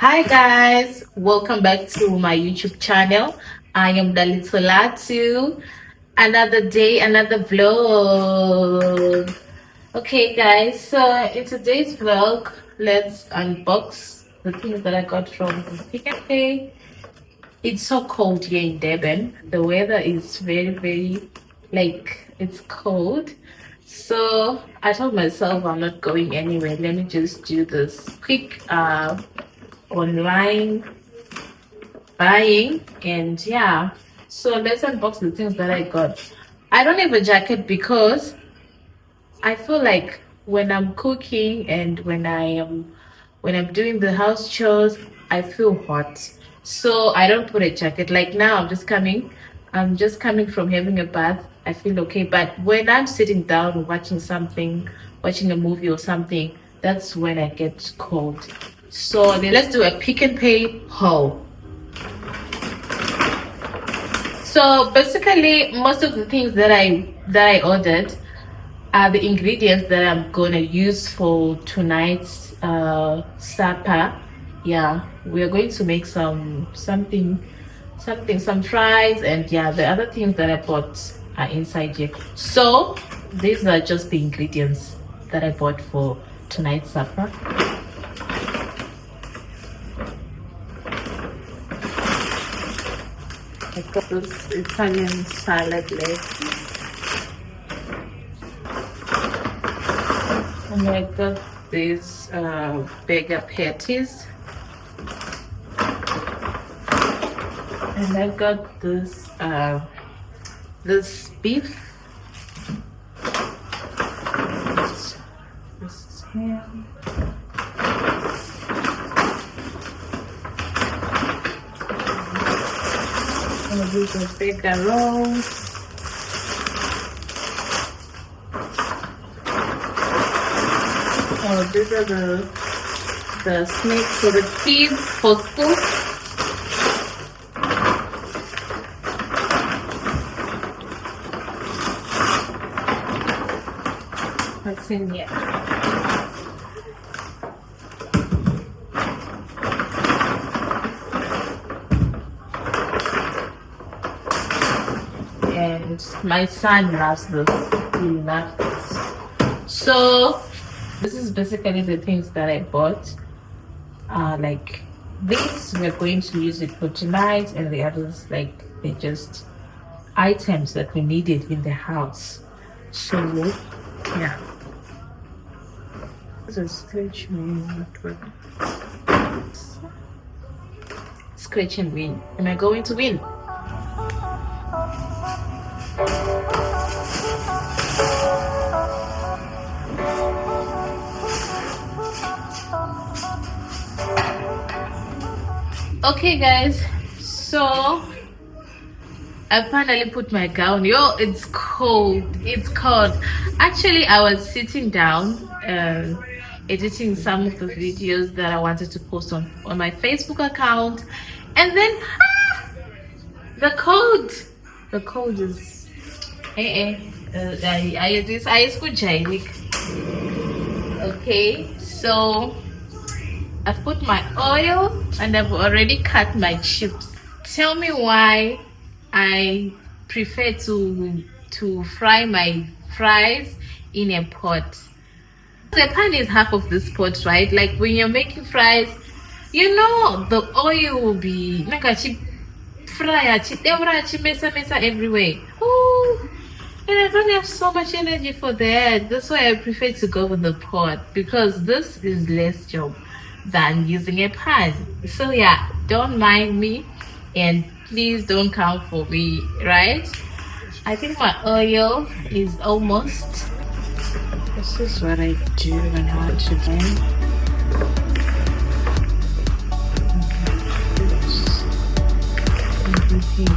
Hi guys, welcome back to my YouTube channel. I am Dalito Latu. Another day, another vlog. Okay guys, so in today's vlog, let's unbox the things that I got from Pick n Pay. It's so cold here in Durban. The weather is very it's cold. So I told myself I'm not going anywhere. Let me just do this quick online buying. And yeah, so let's unbox the things that I got. I don't have a jacket because I feel like when I'm cooking and when I'm doing the house chores, I feel hot. So I don't put a jacket. Like now I'm just coming from having a bath. I feel okay. But when I'm sitting down watching something, watching a movie or something, that's when I get cold. So let's do a Pick n Pay haul. So basically, most of the things that I ordered are the ingredients that I'm gonna use for tonight's supper. Yeah, we are going to make some fries, and yeah, the other things that I bought are inside here. So these are just the ingredients that I bought for tonight's supper. I got this Italian salad lettuce, and I got these burger patties, and I got this beef. This is ham. And these are burger rolls. Oh, these are the snacks for the kids for school. What's in here? And my son loves this. He loves this. So this is basically the things that I bought. Like this, we're going to use it for tonight, and the others, like, they're just items that we needed in the house. So yeah. This is scratch win. Scratch and win. Am I going to win? Okay guys, so I finally put my gown. Yo, it's cold. It's cold. Actually, I was sitting down editing some of the videos that I wanted to post on my Facebook account, and then the cold is okay. So I've put my oil and I've already cut my chips. Tell me why I prefer to fry my fries in a pot. The pan is half of this pot, right? Like when you're making fries, you know the oil will be mesa everywhere. Oh, and I don't have so much energy for that. That's why I prefer to go with the pot, because this is less job than using a pan. So yeah, don't mind me, and please don't come for me, right? I think my oil is almost. This is what I do when I want to blend. Everything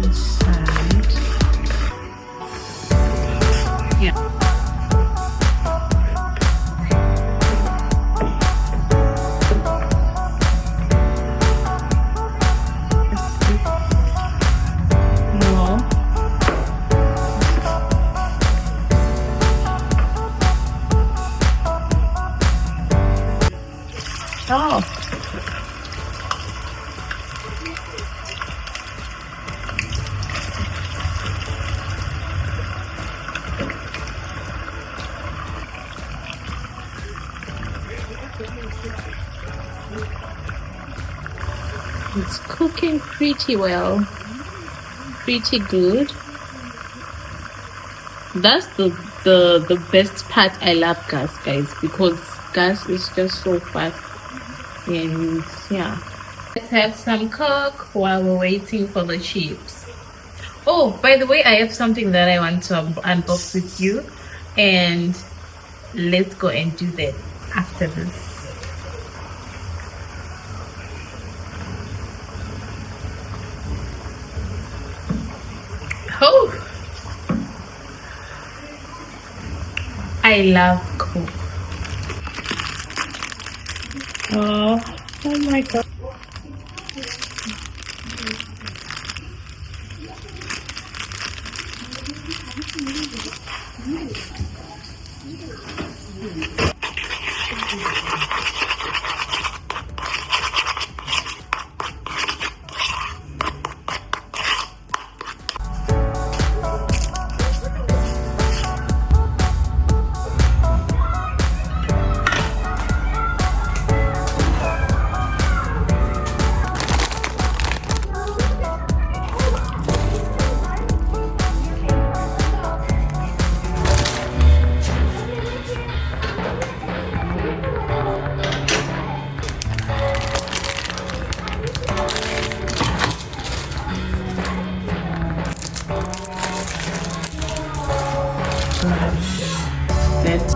inside. Yeah. It's cooking pretty well, pretty good. That's the best part. I love gas, guys, because gas is just so fast. And yeah, let's have some coke while we're waiting for the chips. Oh, by the way, I have something that I want to unbox with you, and let's go and do that after this. Oh, I love coke. Oh my god. That's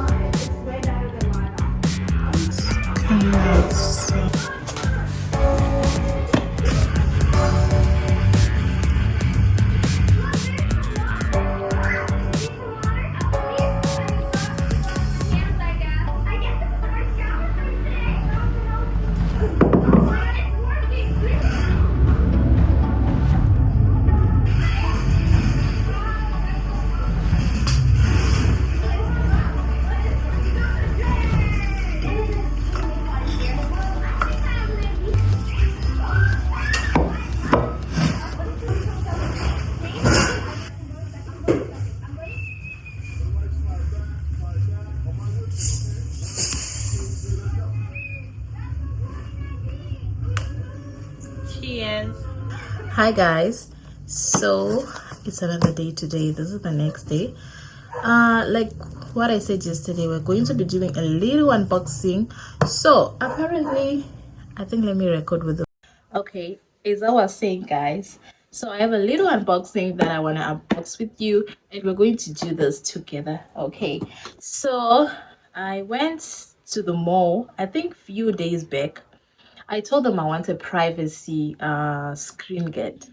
cheers. Hi guys, so it's another day today. This is the next day. Like what I said yesterday, we're going to be doing a little unboxing. So apparently, I think let me record with the okay, as I was saying, guys, so I have a little unboxing that I want to unbox with you, and we're going to do this together. Okay, so I went to the mall, I think few days back. I told them I want a privacy screen guard,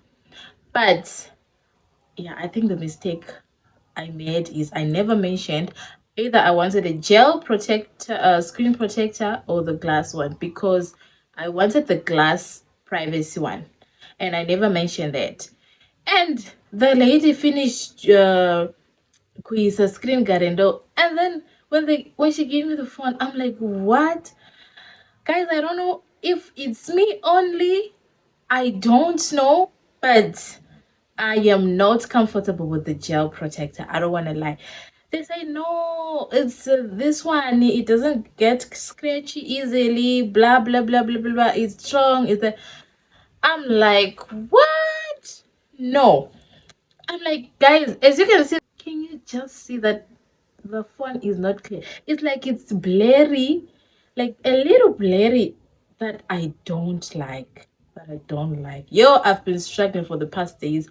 but yeah, I think the mistake I made is I never mentioned either I wanted a gel protector, screen protector, or the glass one, because I wanted the glass privacy one, and I never mentioned that. And the lady finished quiz a screen guard, and then when she gave me the phone, I'm like, what? Guys, I don't know if it's me only. I don't know, but I am not comfortable with the gel protector. I don't want to lie. They say no, it's this one. It doesn't get scratchy easily. Blah blah blah blah blah blah. It's strong. It's a. I'm like, what? No. I'm like, guys, as you can see, can you just see that the phone is not clear? It's like it's blurry, like a little blurry, that I don't like. That I don't like. Yo, I've been struggling for the past days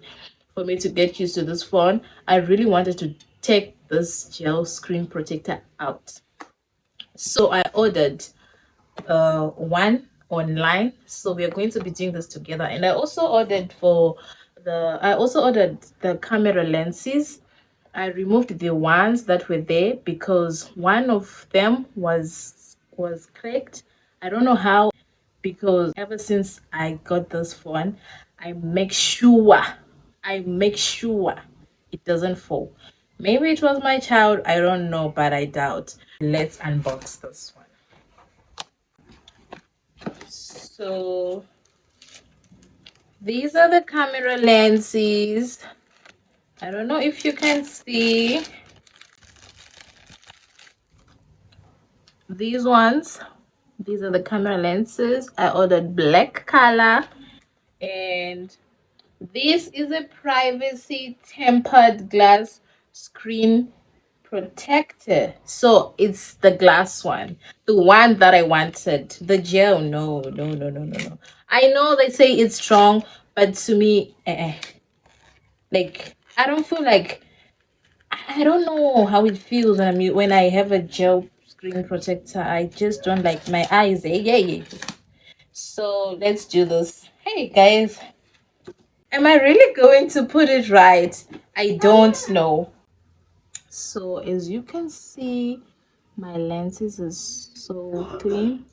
for me to get used to this phone. I really wanted to take this gel screen protector out. So I ordered one online, so we are going to be doing this together. And I also ordered the camera lenses. I removed the ones that were there because one of them was cracked. I don't know how, because ever since I got this phone, I make sure it doesn't fall. Maybe it was my child, I don't know, but I doubt. Let's unbox this one. So these are the camera lenses. I don't know if you can see these ones. These are the camera lenses. I ordered black color, and this is a privacy tempered glass screen protector. So it's the glass one, the one that I wanted. The gel, no, no, no, no, no, no. I know they say it's strong, but to me, like I don't feel like, I don't know how it feels when when I have a gel screen protector. I just don't like my eyes. Yeah, yeah. So let's do this. Hey guys, am I really going to put it right? I don't know. So as you can see, my lenses is so clean.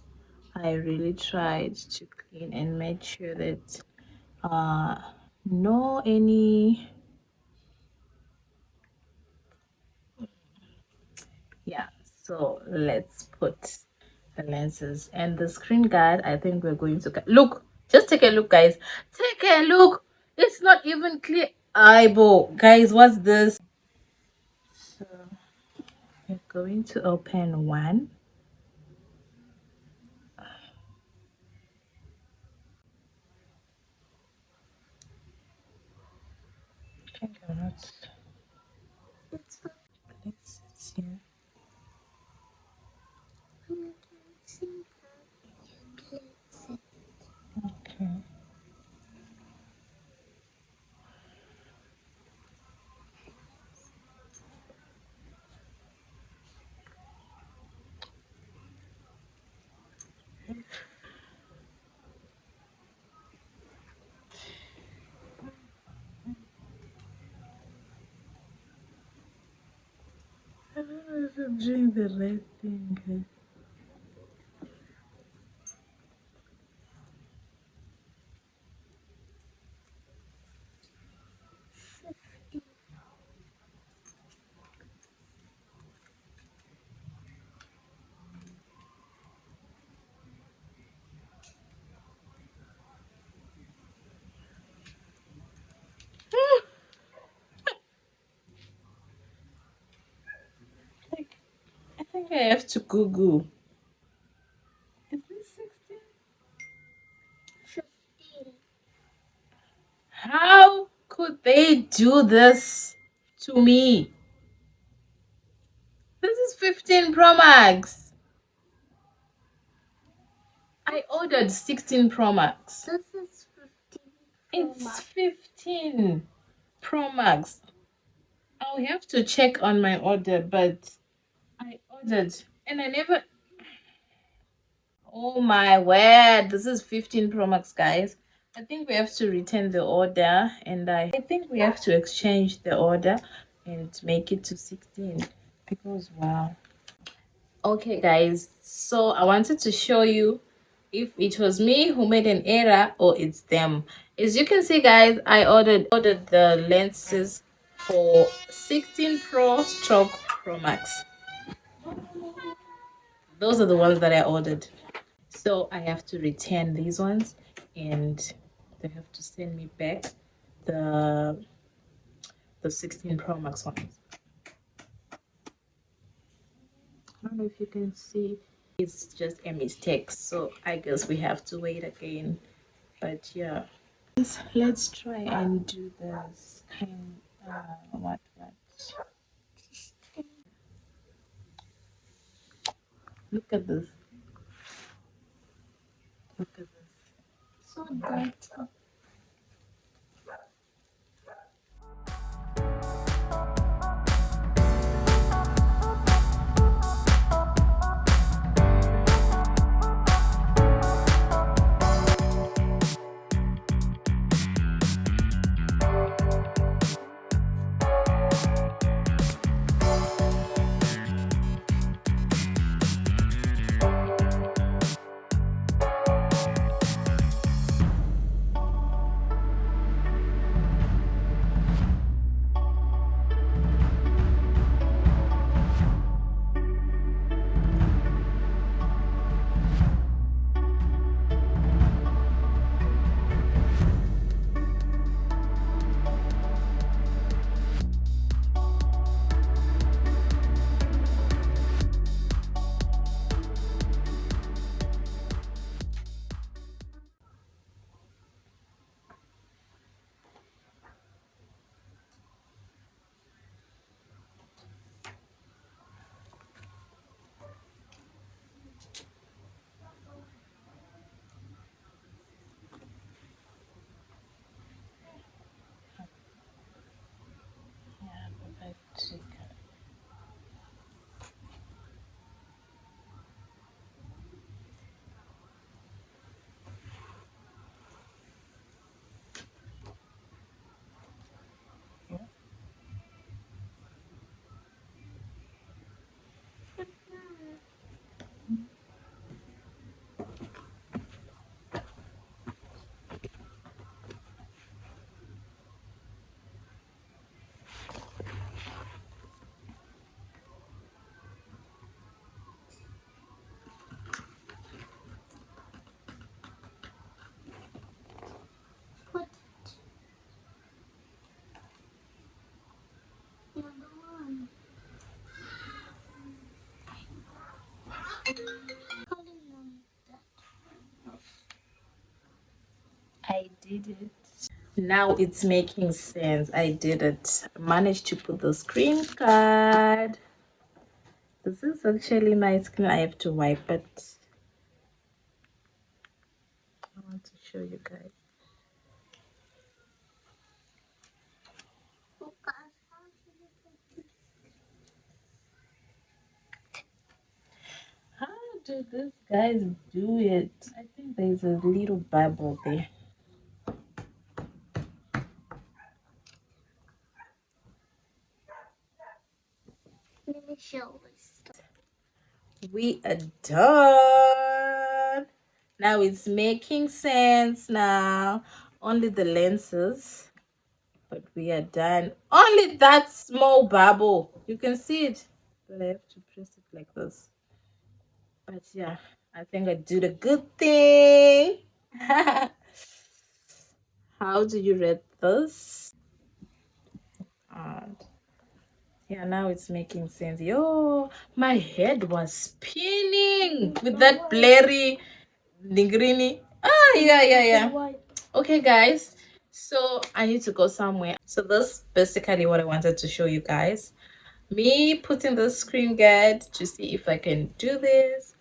I really tried to clean and make sure that uh no any, yeah. So let's put the lenses and the screen guard. I think we're going to look, just take a look guys, take a look. It's not even clear. Eyeball guys, what's this? So we're going to open one. I think I'm not, let's see. Okay. I don't know if I'm doing the right thing. Like, I think I have to Google. Is this 16? How could they do this to me? This is 15 Pro Max. I ordered 16 Pro Max. This is 15 It's 15 Pro Max. I'll have to check on my order, but I ordered and I never. Oh my word, this is 15 Pro Max, guys. I think we have to return the order, and I think we have to exchange the order and make it to 16 because wow. Okay, guys, so I wanted to show you if it was me who made an error or it's them. As you can see, guys, I ordered the lenses for 16 Pro stroke Pro Max. Those are the ones that I ordered. So I have to return these ones, and they have to send me back the 16 Pro Max ones. I don't know if you can see, it's just a mistake, so I guess we have to wait again. But yeah, let's try and do this kind. What? Look at this. Look at this. so dirty. I did it. Now it's making sense. I did it. I managed to put the screen card. This is actually my screen. I have to wipe it. I want to show you guys. How do these guys do it? I think there's a little bubble there. Let me show us. We are done. Now it's making sense now. Only the lenses. But we are done. Only that small bubble. You can see it. But I have to press it like this. But yeah, I think I did a good thing. How do you rate this? And yeah, now it's making sense. Yo, my head was spinning with that blurry nigrini. Ah, yeah. Okay, guys. So I need to go somewhere. So that's basically what I wanted to show you guys. Me putting the screen guard to see if I can do this.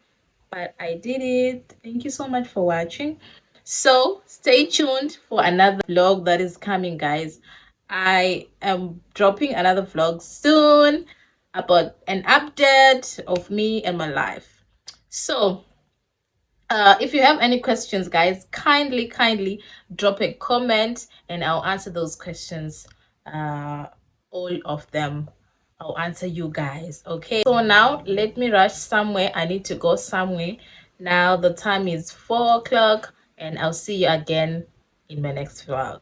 But I did it. Thank you so much for watching. So stay tuned for another vlog that is coming, guys. I am dropping another vlog soon about an update of me and my life. So if you have any questions, guys, kindly drop a comment and I'll answer those questions, all of them. I'll answer you guys. Okay, so now let me rush somewhere. I need to go somewhere. Now the time is 4 o'clock and I'll see you again in my next vlog.